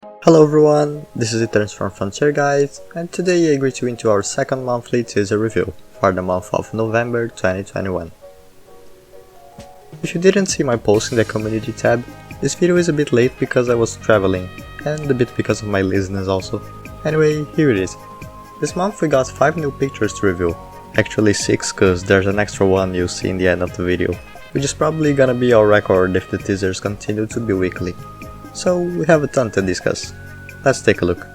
Hello everyone, this is Returns from Frontier Guys, and today I greet you into our second monthly teaser review for the month of November 2021. If you didn't see my post in the community tab, this video is a bit late because I was traveling, and a bit because of my laziness also. Anyway, here it is. This month we got 5 new pictures to review, actually 6 cause there's an extra one you'll see in the end of the video, which is probably gonna be our record if the teasers continue to be weekly. So we have a ton to discuss. Let's take a look.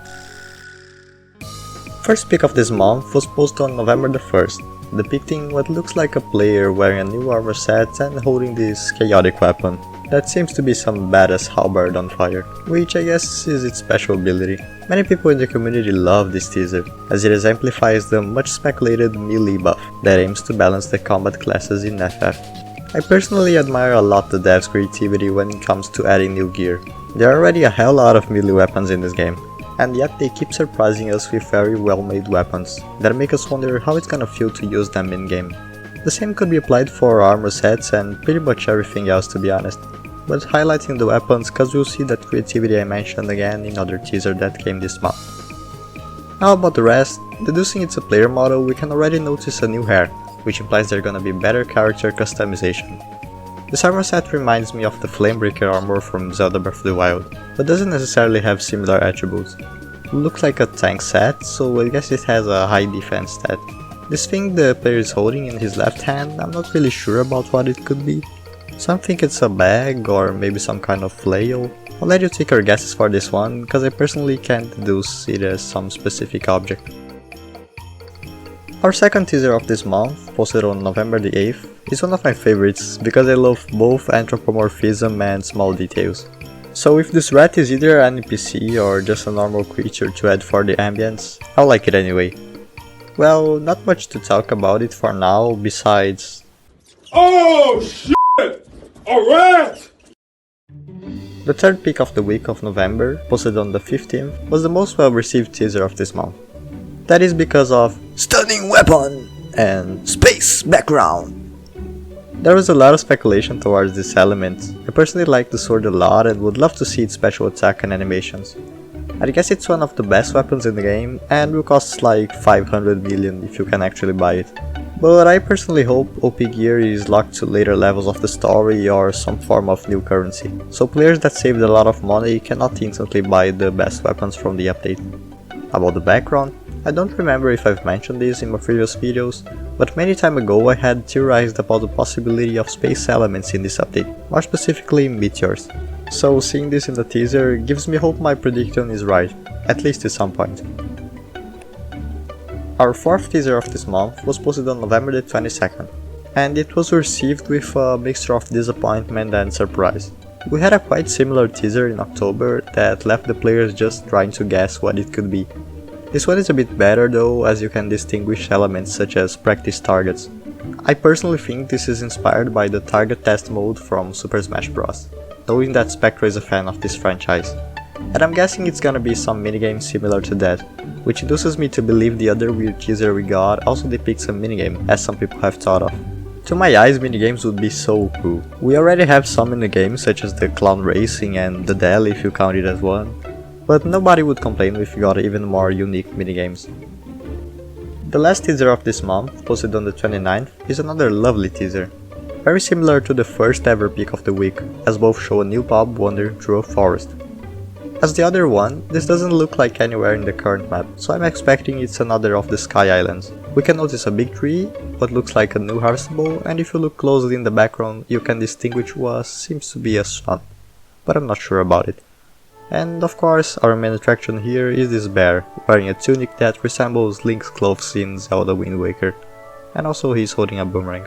First pic of this month was posted on November the 1st, depicting what looks like a player wearing a new armor set and holding this chaotic weapon that seems to be some badass halberd on fire, which I guess is its special ability. Many people in the community love this teaser, as it exemplifies the much speculated melee buff that aims to balance the combat classes in FF. I personally admire a lot the devs' creativity when it comes to adding new gear. There are already a hell lot of melee weapons in this game, and yet they keep surprising us with very well made weapons that make us wonder how it's gonna feel to use them in game. The same could be applied for armor sets and pretty much everything else, to be honest, but highlighting the weapons cause we'll see that creativity I mentioned again in other teaser that came this month. How about the rest? Deducing it's a player model, we can already notice a new hair, which implies there's gonna be better character customization. This armor set reminds me of the Flamebreaker armor from Zelda Breath of the Wild, but doesn't necessarily have similar attributes. It looks like a tank set, so I guess it has a high defense stat. This thing the player is holding in his left hand, I'm not really sure about what it could be. Some think it's a bag or maybe some kind of flail. I'll let you take your guesses for this one, cause I personally can't deduce it as some specific object. Our second teaser of this month, posted on November the 8th, is one of my favorites because I love both anthropomorphism and small details. So if this rat is either an NPC or just a normal creature to add for the ambience, I'll like it anyway. Well, not much to talk about it for now besides... Oh shit! A rat! The third pick of the week of November, posted on the 15th, was the most well received teaser of this month. That is because of stunning weapon and space background. There was a lot of speculation towards this element. I personally like the sword a lot and would love to see its special attack and animations. I guess it's one of the best weapons in the game and will cost like 500 million if you can actually buy it. But I personally hope OP gear is locked to later levels of the story or some form of new currency, so players that saved a lot of money cannot instantly buy the best weapons from the update. About the background, I don't remember if I've mentioned this in my previous videos, but many time ago I had theorized about the possibility of space elements in this update, more specifically meteors. So seeing this in the teaser gives me hope my prediction is right, at least at some point. Our fourth teaser of this month was posted on November the 22nd, and it was received with a mixture of disappointment and surprise. We had a quite similar teaser in October that left the players just trying to guess what it could be. This one is a bit better though, as you can distinguish elements such as practice targets. I personally think this is inspired by the target test mode from Super Smash Bros, knowing that Spectre is a fan of this franchise. And I'm guessing it's gonna be some minigame similar to that, which induces me to believe the other weird teaser we got also depicts a minigame, as some people have thought of. To my eyes, minigames would be so cool. We already have some in the game, such as the clown racing and the deli if you count it as one. But nobody would complain if we got even more unique minigames. The last teaser of this month, posted on the 29th, is another lovely teaser. Very similar to the first ever pick of the week, as both show a new Bob wandering through a forest. As the other one, this doesn't look like anywhere in the current map, so I'm expecting it's another of the Sky Islands. We can notice a big tree, what looks like a new harvestable, and if you look closely in the background you can distinguish what seems to be a sun, but I'm not sure about it. And of course, our main attraction here is this bear, wearing a tunic that resembles Link's clothes in Zelda Wind Waker, and also he's holding a boomerang.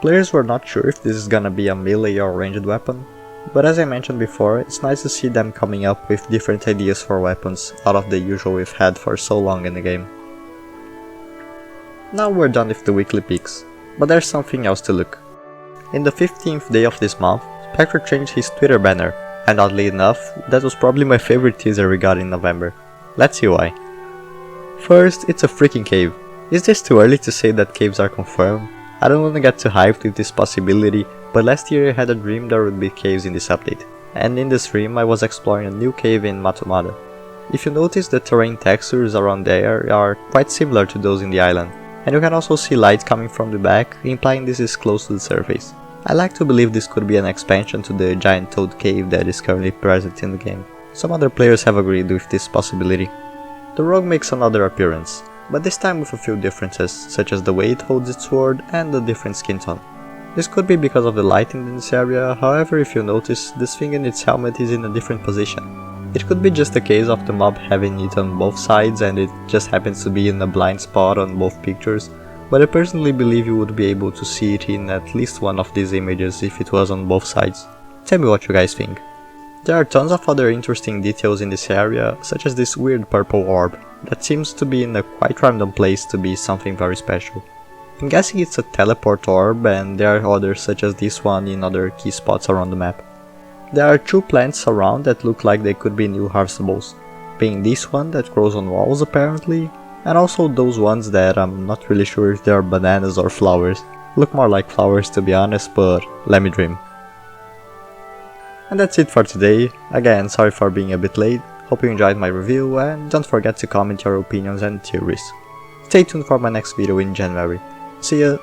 Players were not sure if this is gonna be a melee or ranged weapon, but as I mentioned before, it's nice to see them coming up with different ideas for weapons out of the usual we've had for so long in the game. Now we're done with the weekly picks, but there's something else to look. In the 15th day of this month, Spectre changed his Twitter banner, and oddly enough, that was probably my favorite teaser we got in November. Let's see why. First, it's a freaking cave. Is this too early to say that caves are confirmed? I don't wanna get too hyped with this possibility, but last year I had a dream there would be caves in this update. and in this stream I was exploring a new cave in Matomata. If you notice, the terrain textures around there are quite similar to those in the island, and you can also see light coming from the back, implying this is close to the surface. I like to believe this could be an expansion to the giant toad cave that is currently present in the game. Some other players have agreed with this possibility. The rogue makes another appearance, but this time with a few differences, such as the way it holds its sword and the different skin tone. This could be because of the lighting in this area, however if you notice, this thing in its helmet is in a different position. It could be just a case of the mob having it on both sides and it just happens to be in a blind spot on both pictures, but I personally believe you would be able to see it in at least one of these images if it was on both sides. Tell me what you guys think. There are tons of other interesting details in this area, such as this weird purple orb, that seems to be in a quite random place to be something very special. I'm guessing it's a teleport orb, and there are others such as this one in other key spots around the map. There are 2 plants around that look like they could be new harvestables, being this one that grows on walls apparently, and also those ones that I'm not really sure if they are bananas or flowers. Look more like flowers to be honest, but let me dream. And that's it for today. Again, sorry for being a bit late, hope you enjoyed my review, and don't forget to comment your opinions and theories. Stay tuned for my next video in January. See ya!